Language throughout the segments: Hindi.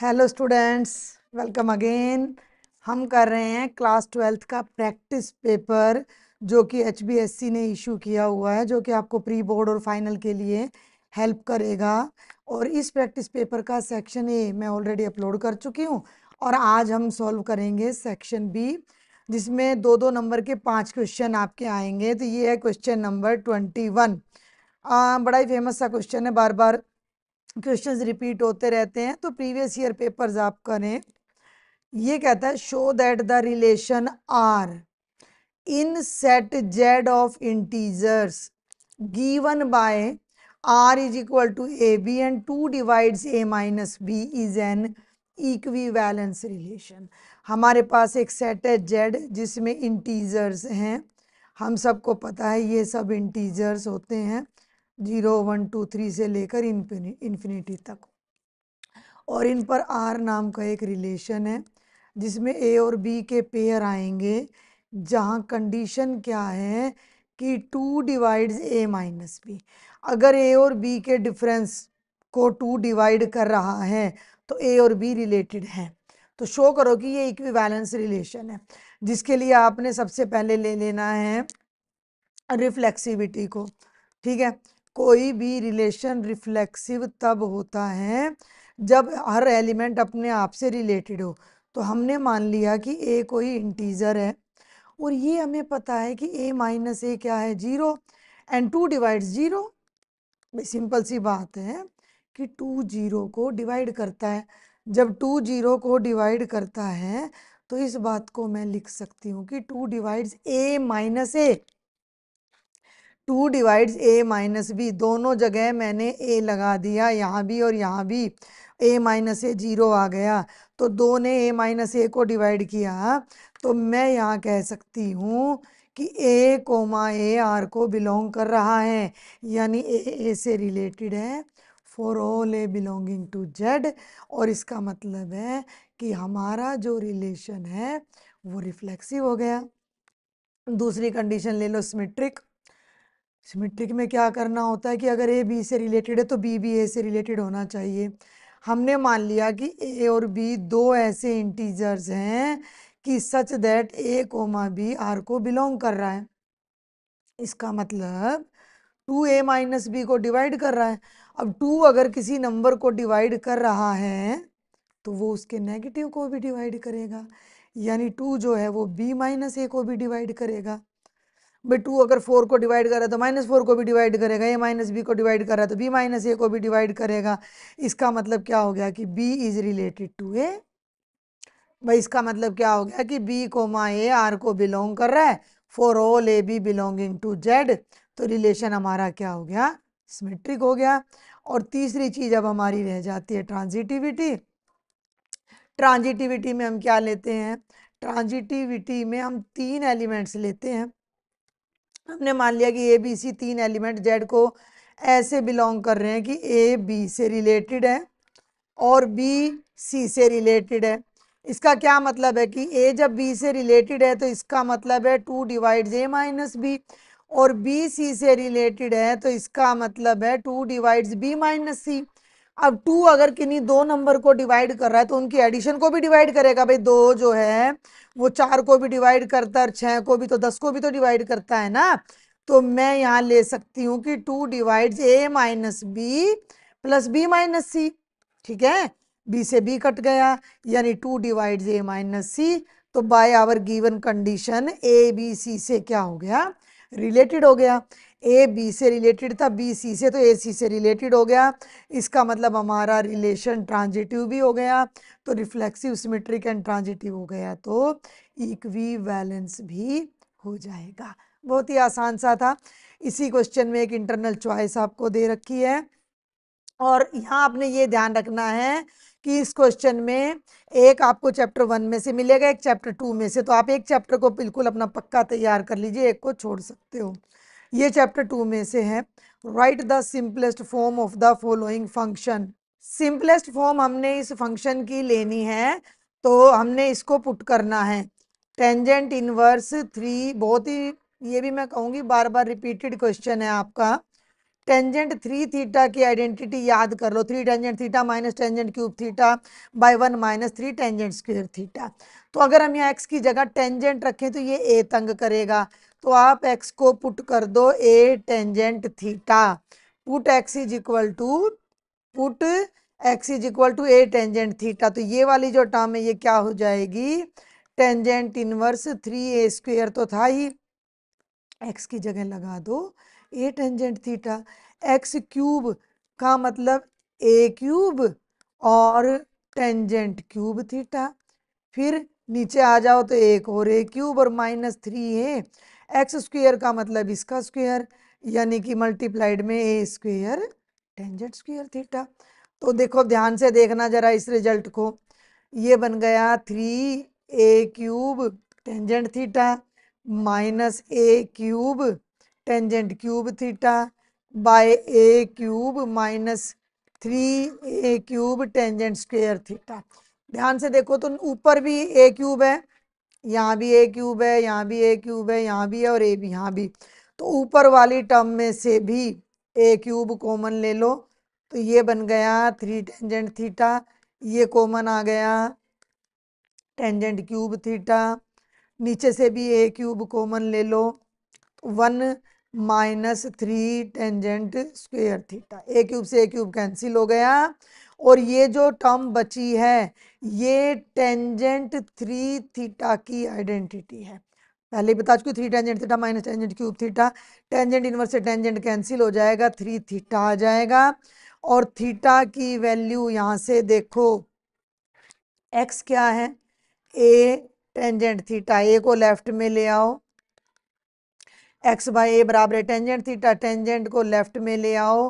Hello students, welcome again. हम कर रहे हैं क्लास 12th का प्रैक्टिस पेपर जो कि HBSC ने इशू किया हुआ है, जो कि आपको प्री बोर्ड और फाइनल के लिए हेल्प करेगा। और इस प्रैक्टिस पेपर का सेक्शन ए मैं ऑलरेडी अपलोड कर चुकी हूँ और आज हम सॉल्व करेंगे सेक्शन बी, जिसमें दो दो नंबर के 5 क्वेश्चन आपके आएंगे। तो ये है क्वेश्चन नंबर 21। बड़ा ही फेमस सा क्वेश्चन है, बार बार क्वेश्चंस रिपीट होते रहते हैं, तो प्रीवियस ईयर पेपर्स आप करें। ये कहता है show that the relation R in set Z of integers given by r is equal to ab and 2 divides a minus b is an equivalence relation। हमारे पास एक सेट है z जिसमें इंटीजर्स हैं। हम सबको पता है ये सब इंटीजर्स होते हैं 0 1 2 3 से लेकर इन्फिनिटी तक। और इन पर आर नाम का एक रिलेशन है जिसमें ए और बी के पेयर आएंगे, जहाँ कंडीशन क्या है कि 2 डिवाइड्स ए माइनस बी। अगर ए और बी के डिफरेंस को 2 डिवाइड कर रहा है तो ए और बी रिलेटेड है। तो शो करो कि ये इक्विवेलेंस रिलेशन है, जिसके लिए आपने सबसे पहले ले लेना है रिफ्लेक्सिविटी को। ठीक है, कोई भी रिलेशन रिफ्लेक्सिव तब होता है जब हर एलिमेंट अपने आप से रिलेटेड हो। तो हमने मान लिया कि ए कोई इंटीजर है और ये हमें पता है कि ए माइनस ए क्या है, 0 एंड 2 डिवाइड्स 0। सिंपल सी बात है कि 2 0 को डिवाइड करता है। जब 2 0 को डिवाइड करता है तो इस बात को मैं लिख सकती हूँ कि 2 divides a minus A. 2 divides a minus B, दोनों जगह मैंने ए लगा दिया, यहाँ भी और यहाँ भी। ए माइनस ए 0 आ गया, तो 2 ने ए माइनस ए को डिवाइड किया। तो मैं यहाँ कह सकती हूँ कि ए कोमा ए आर को बिलोंग कर रहा है, यानी ए से रिलेटेड है for all a belonging to Z. और इसका मतलब है कि हमारा जो रिलेशन है वो रिफ्लेक्सिव हो गया। दूसरी कंडीशन ले लो, सिमेट्रिक। सिमेट्रिक में क्या करना होता है कि अगर ए बी से रिलेटेड है तो बी भी ए से रिलेटेड होना चाहिए। हमने मान लिया कि ए और बी दो ऐसे इंटीजर्स हैं कि such that a comma b R को बिलोंग कर रहा है। इसका मतलब 2a माइनस बी को डिवाइड कर रहा है। अब 2 अगर किसी नंबर को डिवाइड कर रहा है तो वो उसके नेगेटिव को भी डिवाइड करेगा, यानी 2 जो है वो b माइनस ए को भी डिवाइड करेगा। भाई 2 अगर 4 को डिवाइड कर रहा है तो -4 को भी डिवाइड करेगा, ए माइनस बी को डिवाइड कर रहा है तो b माइनस ए को भी डिवाइड करेगा। इसका मतलब क्या हो गया कि b is related to a. भाई इसका मतलब क्या हो गया कि b कोमा ए आर को बिलोंग कर रहा है for all a b belonging to Z. तो रिलेशन हमारा क्या हो गया, सिमेट्रिक हो गया। और तीसरी चीज अब हमारी रह जाती है ट्रांजिटिविटी। ट्रांजिटिविटी में हम क्या लेते हैं, ट्रांजिटिविटी में हम 3 एलिमेंट्स लेते हैं। हमने मान लिया कि a b c 3 element Z को ऐसे बिलोंग कर रहे हैं कि ए बी से रिलेटेड है और बी सी से रिलेटेड है। इसका क्या मतलब है कि ए जब बी से रिलेटेड है तो इसका मतलब है 2 डिवाइड्स ए माइनस बी, और बी सी से रिलेटेड है तो इसका मतलब है 2 डिवाइड्स बी माइनस सी। अब 2 अगर किन्हीं दो नंबर को डिवाइड कर रहा है तो उनकी एडिशन को भी डिवाइड करेगा। भाई 2 जो है वो 4 को भी डिवाइड करता है और 6 को भी, तो 10 को भी तो डिवाइड करता है ना। तो मैं यहाँ ले सकती हूँ कि 2 divides a minus b plus b minus c. ठीक है, बी से बी कट गया, यानी 2 डिवाइड्स ए माइनस सी। तो by our given condition a b c से क्या हो गया, रिलेटेड हो गया। ए बी से रिलेटेड था, बी सी से, तो ए सी से रिलेटेड हो गया। इसका मतलब हमारा रिलेशन ट्रांजिटिव भी हो गया, तो रिफ्लेक्सिव, सिमेट्रिक एंड ट्रांजिटिव हो गया, तो इक्विवेलेंस भी हो जाएगा। बहुत ही आसान सा था। इसी क्वेश्चन में एक इंटरनल चॉइस आपको दे रखी है, और यहाँ आपने ये ध्यान रखना है कि इस क्वेश्चन में एक आपको चैप्टर 1 में से मिलेगा, एक चैप्टर 2 में से। तो आप एक चैप्टर को बिल्कुल अपना पक्का तैयार कर लीजिए, एक को छोड़ सकते हो। ये चैप्टर 2 में से है, right the simplest form of the following function. Simplest form हमने इस फंक्शन की लेनी है, तो हमने इसको पुट करना है टेंजेंट इनवर्स 3। बहुत ही, ये भी मैं कहूँगी बार बार रिपीटेड क्वेश्चन है आपका। टेंजेंट 3 थीटा की आइडेंटिटी याद कर लो, 3 tangent theta minus tangent cube theta by 1 minus 3 tangent square theta. तो अगर हम यहाँ x की जगह टेंजेंट रखें तो ये a तंग करेगा, तो आप x को पुट कर दो a tangent theta. Put x is equal to a tangent theta. तो ये वाली जो टर्म है ये क्या हो जाएगी, टेंजेंट इनवर्स 3a स्क्वायर तो था ही, x की जगह लगा दो a tangent theta. x cube का मतलब a क्यूब और टेंजेंट क्यूब थीटा। फिर नीचे आ जाओ तो एक और a क्यूब और माइनस 3a। एक्स स्क्वेयर का मतलब इसका स्क्वेयर, यानी कि मल्टीप्लाइड में a square tangent square theta. तो देखो ध्यान से देखना जरा इस रिजल्ट को, ये बन गया 3a cube tangent theta minus a cube tangent cube theta by a cube minus 3a cube tangent square theta. ध्यान से देखो तो ऊपर भी a क्यूब है, यहाँ भी a क्यूब है, यहाँ भी a क्यूब है, यहाँ भी है और a भी यहाँ भी। तो ऊपर वाली टर्म में से भी a क्यूब कॉमन ले लो, तो ये बन गया 3 टेंजेंट थीटा, ये कॉमन आ गया टेंजेंट क्यूब थीटा। नीचे से भी a क्यूब कॉमन ले लो, 1 minus 3 tangent square theta. a cube से a क्यूब कैंसिल हो गया, और ये जो टर्म बची है ये टेंजेंट 3 थीटा की आइडेंटिटी है। पहले बता चुकी 3 tangent theta minus tangent cube theta, tangent inverse से टेंजेंट कैंसिल हो जाएगा, 3 थीटा आ जाएगा। और थीटा की वैल्यू यहाँ से देखो, x क्या है, a टेंजेंट थीटा, a को लेफ्ट में ले आओ, x बाई ए बराबर है टेंजेंट थीटा, टेंजेंट को लेफ्ट में ले आओ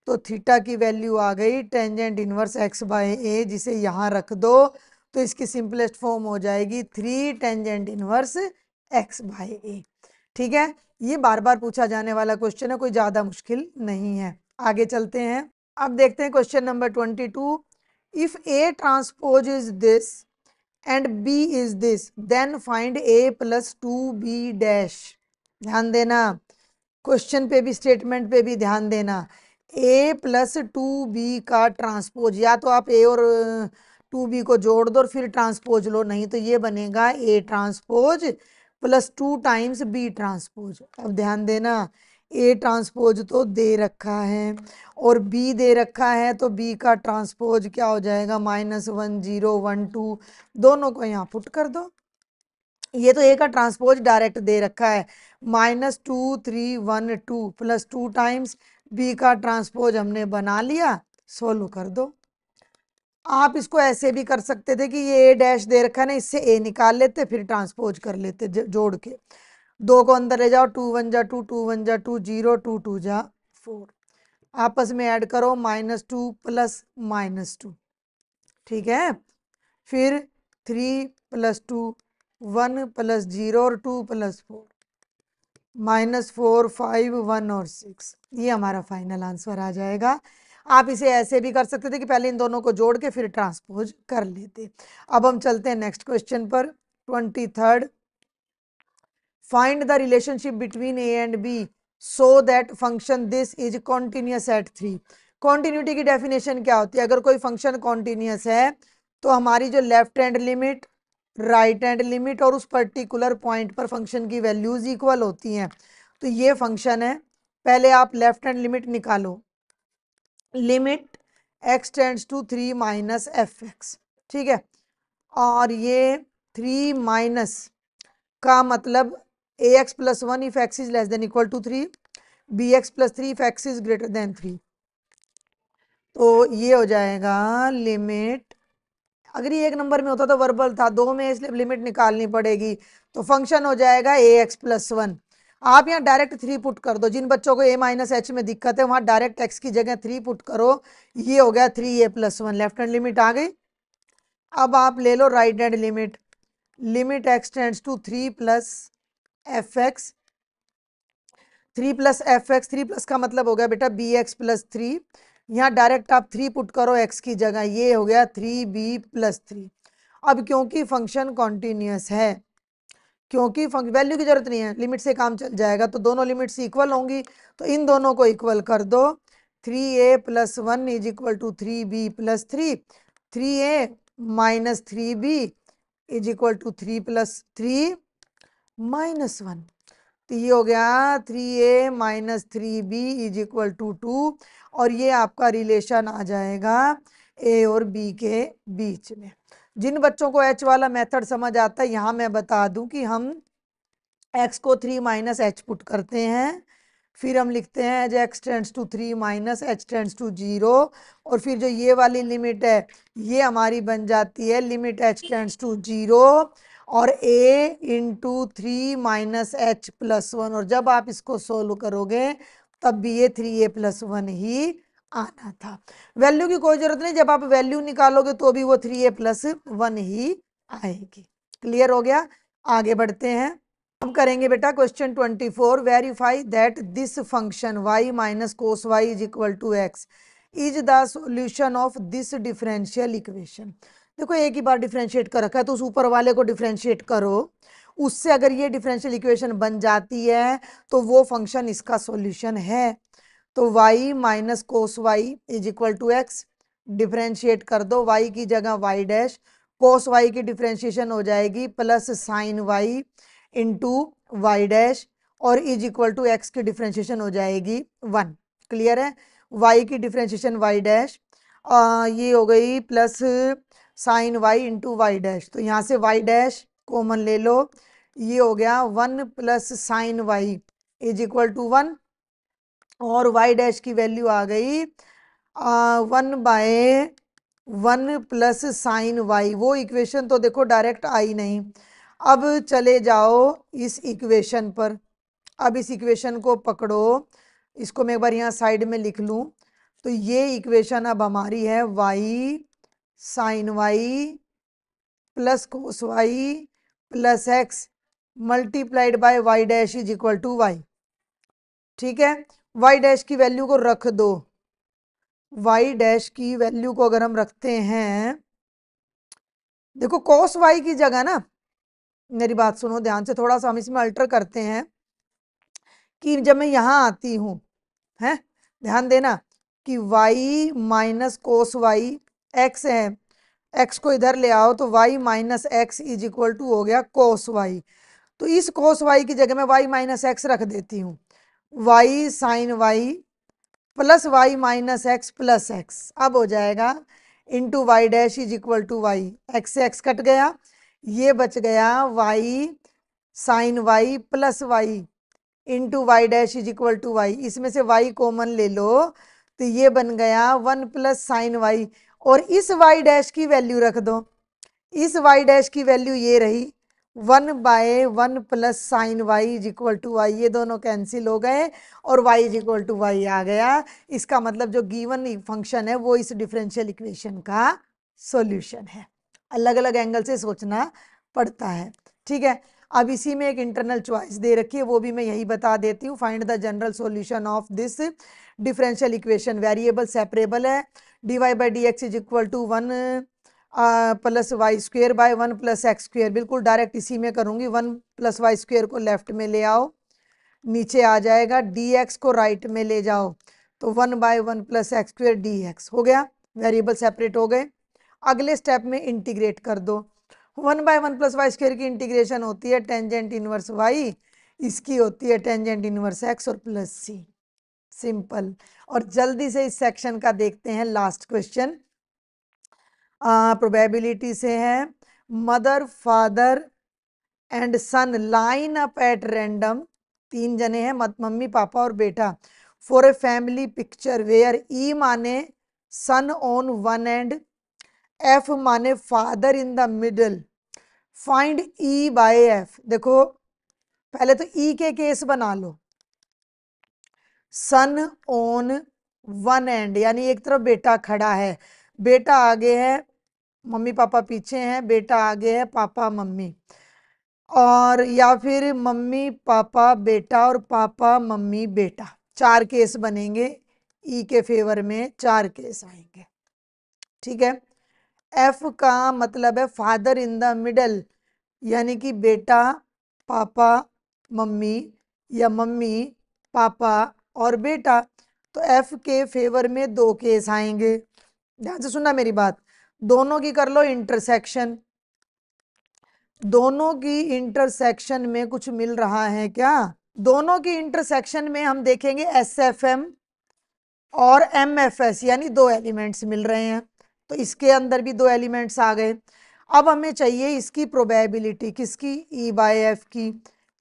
तो थीटा की वैल्यू आ गई टेंजेंट इनवर्स x बाई ए, जिसे यहाँ रख दो तो इसकी सिंपलेस्ट फॉर्म हो जाएगी 3 टेंजेंट इनवर्स x बाई ए। ठीक है, ये बार बार पूछा जाने वाला क्वेश्चन है, कोई ज़्यादा मुश्किल नहीं है। आगे चलते हैं, अब देखते हैं question number 22। If A transpose is this and B is this then find A plus 2b dash. ध्यान देना, क्वेश्चन पे भी स्टेटमेंट पे भी ध्यान देना। a प्लस 2b का ट्रांसपोज, या तो आप a और 2b को जोड़ दो और फिर ट्रांसपोज लो, नहीं तो ये बनेगा a transpose plus 2 times b transpose. अब ध्यान देना, a ट्रांसपोज तो दे रखा है और b दे रखा है, तो b का ट्रांसपोज क्या हो जाएगा, -1 0 1 2, दोनों को यहाँ पुट कर दो। ये तो ए का ट्रांसपोज डायरेक्ट दे रखा है, -2 3 1 2 प्लस 2 टाइम्स बी का ट्रांसपोज हमने बना लिया, सोल्व कर दो। आप इसको ऐसे भी कर सकते थे कि ये ए डैश दे रखा है ना, इससे ए निकाल लेते फिर ट्रांसपोज कर लेते जोड़ के। 2 को अंदर ले जाओ, 2 1 जा 2 2 1 जा 2 0 2 2 जा 4, आपस में ऐड करो -2 प्लस -2। ठीक है, फिर 3 प्लस 2 1 प्लस 0 और 2 प्लस 4, -4 5 1 और 6, ये हमारा फाइनल आंसर आ जाएगा। आप इसे ऐसे भी कर सकते थे कि पहले इन दोनों को जोड़ के फिर ट्रांसपोज कर लेते। अब हम चलते हैं नेक्स्ट क्वेश्चन पर, 23rd। Find the relationship between a and b so that function this is continuous at 3। Continuity की डेफिनेशन क्या होती है, अगर कोई फंक्शन कॉन्टिन्यूस है तो हमारी जो left hand limit, right hand limit और उस पर्टिकुलर पॉइंट पर फंक्शन की वैल्यूज इक्वल होती हैं। तो ये फंक्शन है, पहले आप लेफ्ट हैंड लिमिट निकालो, limit x tends to 3 minus f x. ठीक है, और ये 3 माइनस का मतलब ax plus 1 if x is less than equal to 3, bx plus 3 if x is greater than 3। तो ये हो जाएगा लिमिट, अगर ये एक नंबर में होता तो वर्बल था, दो में इसलिए लिमिट निकालनी पड़ेगी, तो फंक्शन हो जाएगा ax प्लस 1। आप यहाँ डायरेक्ट 3 पुट कर दो, जिन बच्चों को a माइनस एच में दिक्कत है वहां डायरेक्ट x की जगह 3 पुट करो, ये हो गया 3a plus 1, left hand limit आ गई। अब आप ले लो right hand limit, limit x tends to 3 plus f x, 3 plus f x, 3 plus का मतलब हो गया बेटा बी एक्स प्लस 3, यहाँ डायरेक्ट आप 3 पुट करो x की जगह, ये हो गया 3b प्लस 3। अब क्योंकि फंक्शन कॉन्टिन्यूस है क्योंकि वैल्यू की जरूरत नहीं है, लिमिट से काम चल जाएगा। तो दोनों लिमिट्स इक्वल होंगी, तो इन दोनों को इक्वल कर दो। 3a + 1 = 3b + 3, 3a - 3b = 3 + 3 - 1। तो ये हो गया 3a - 3b = 2, और ये आपका रिलेशन आ जाएगा a और b के बीच में। जिन बच्चों को h वाला मेथड समझ आता है, यहाँ मैं बता दूं कि हम x को 3 - h पुट करते हैं, फिर हम लिखते हैं as x tends to 3 - h tends to 0, और फिर जो ये वाली लिमिट है ये हमारी बन जाती है लिमिट h टेंड्स टू 0 और a × 3 - h + 1, और जब आप इसको सोल्व करोगे तब भी ये 3a + 1 ही आना था। वैल्यू की कोई जरूरत नहीं, जब आप वैल्यू निकालोगे तो भी वो 3a + 1 ही आएगी। क्लियर हो गया? आगे बढ़ते हैं। अब करेंगे बेटा question 24, verify that this function y - cos y = x is the solution of this differential equation. देखो एक ही बार डिफरेंशिएट कर रखा है, तो उस ऊपर वाले को डिफरेंशिएट करो, उससे अगर ये डिफरेंशियल इक्वेशन बन जाती है तो वो फंक्शन इसका सॉल्यूशन है। तो y - cos y = x, differentiate कर दो, y की जगह y', cos y की डिफरेंशिएशन हो जाएगी plus sin y into y', और = x की डिफरेंशिएशन हो जाएगी 1। क्लियर है? y की डिफरेंशिएशन y', ये हो गई plus sin y into y', तो यहाँ से y' कॉमन ले लो, ये हो गया 1 + sin y = 1, और y' की वैल्यू आ गई 1/1 + sin y। वो इक्वेशन तो देखो डायरेक्ट आई नहीं। अब चले जाओ इस इक्वेशन पर, अब इस इक्वेशन को पकड़ो, इसको मैं एक बार यहाँ साइड में लिख लूँ। तो ये इक्वेशन अब हमारी है y sin y + cos y + x multiplied by y' = y। ठीक है, y' की वैल्यू को रख दो, y' की वैल्यू को अगर हम रखते हैं, देखो cos y की जगह ना, मेरी बात सुनो ध्यान से, थोड़ा सा हम इसमें अल्टर करते हैं कि जब मैं यहां आती हूं, है ध्यान देना कि y - cos y x है, x को इधर ले आओ तो y - x = हो गया cos y। तो इस cos y की जगह मैं y - x रख देती हूँ, y sin y plus y - x plus x, अब हो जाएगा इंटू y' = y, x से x कट गया, ये बच गया y sin y plus y into y' = y। इसमें से y कॉमन ले लो, तो ये बन गया 1 + sin y, और इस y' की वैल्यू रख दो, इस y' की वैल्यू ये रही 1/1 + sin y = y, ये दोनों कैंसिल हो गए और y = y आ गया। इसका मतलब जो गिवन फंक्शन है वो इस डिफरेंशियल इक्वेशन का सॉल्यूशन है। अलग अलग एंगल से सोचना पड़ता है। ठीक है, अब इसी में एक इंटरनल चॉइस दे रखी है, वो भी मैं यही बता देती हूँ। Find the general solution of this differential equation. Variable separable है, dy/dx = 1 + y² / 1 + x², बिल्कुल डायरेक्ट इसी में करूंगी। 1 + y² को लेफ्ट में ले आओ, नीचे आ जाएगा, dx को राइट में ले जाओ, तो 1/1 + x² dx हो गया, वेरिएबल सेपरेट हो गए। अगले स्टेप में इंटीग्रेट कर दो, 1/1 + y² की इंटीग्रेशन होती है टेंजेंट इनवर्स y, इसकी होती है टेंजेंट इनवर्स x और प्लस c। सिंपल। और जल्दी से इस सेक्शन का देखते हैं लास्ट क्वेश्चन, प्रोबेबिलिटी से है। Mother father and son line up at random, 3 जने हैं, मम्मी पापा और बेटा, for a family picture where E माने son on one end, F माने father in the middle, find E by F. देखो पहले तो ई के केस बना लो, सन ऑन वन एंड यानी एक तरफ बेटा खड़ा है, बेटा आगे है, मम्मी पापा पीछे हैं, बेटा आगे है, पापा मम्मी, और या फिर मम्मी पापा बेटा और पापा मम्मी बेटा, 4 केस बनेंगे, ई के फेवर में 4 केस आएंगे। ठीक है, एफ का मतलब है फादर इन द मिडल, यानी कि बेटा पापा मम्मी या मम्मी पापा और बेटा, तो एफ के फेवर में दो केस आएंगे। ध्यान से सुनना मेरी बात, दोनों की कर लो इंटरसेक्शन, दोनों की इंटरसेक्शन में कुछ मिल रहा है क्या? दोनों की इंटरसेक्शन में हम देखेंगे एस एफ एम और एम एफ एस, यानी दो एलिमेंट्स मिल रहे हैं, तो इसके अंदर भी दो एलिमेंट्स आ गए। अब हमें चाहिए इसकी प्रोबेबिलिटी, किसकी? ई बाय एफ की।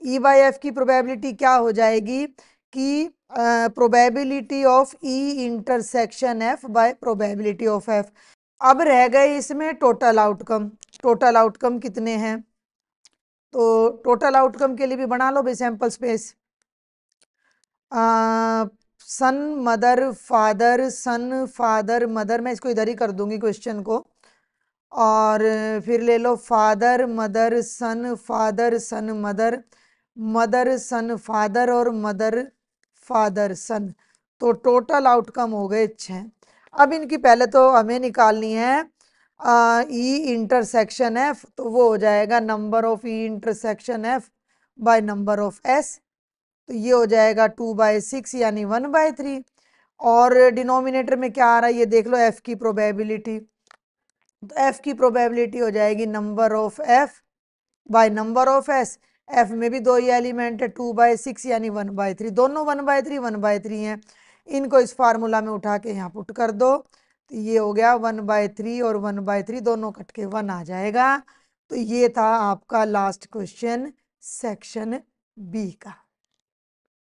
ई बाय एफ की प्रोबेबिलिटी क्या हो जाएगी कि probability of E intersection F bye probability of F. अब रह गए इसमें टोटल आउटकम। टोटल आउटकम कितने हैं? तो टोटल आउटकम के लिए भी बना लो भाई sample space. Son mother father, son father mother, मैं इसको इधर ही कर दूंगी क्वेश्चन को। और फिर ले लो फादर मदर सन, फादर सन मदर, मदर सन फादर और मदर फादर सन। तो टोटल आउटकम हो गए 6। अब इनकी पहले तो हमें निकालनी है ई इंटरसेक्शन एफ, तो वो हो जाएगा number of E intersection F by number of S, तो ये हो जाएगा 2/6 यानी 1/3। और डिनोमिनेटर में क्या आ रहा है ये देख लो, एफ की प्रोबेबिलिटी, तो एफ की प्रोबेबिलिटी हो जाएगी number of F by number of S. F में भी दो ही एलिमेंट है, 2/6 यानी 1/3, दोनों 1/3 हैं। इनको इस फार्मूला में उठा के यहाँ पुट कर दो, तो ये हो गया 1/3 और 1/3 दोनों कट के 1 आ जाएगा। तो ये था आपका लास्ट क्वेश्चन सेक्शन बी का।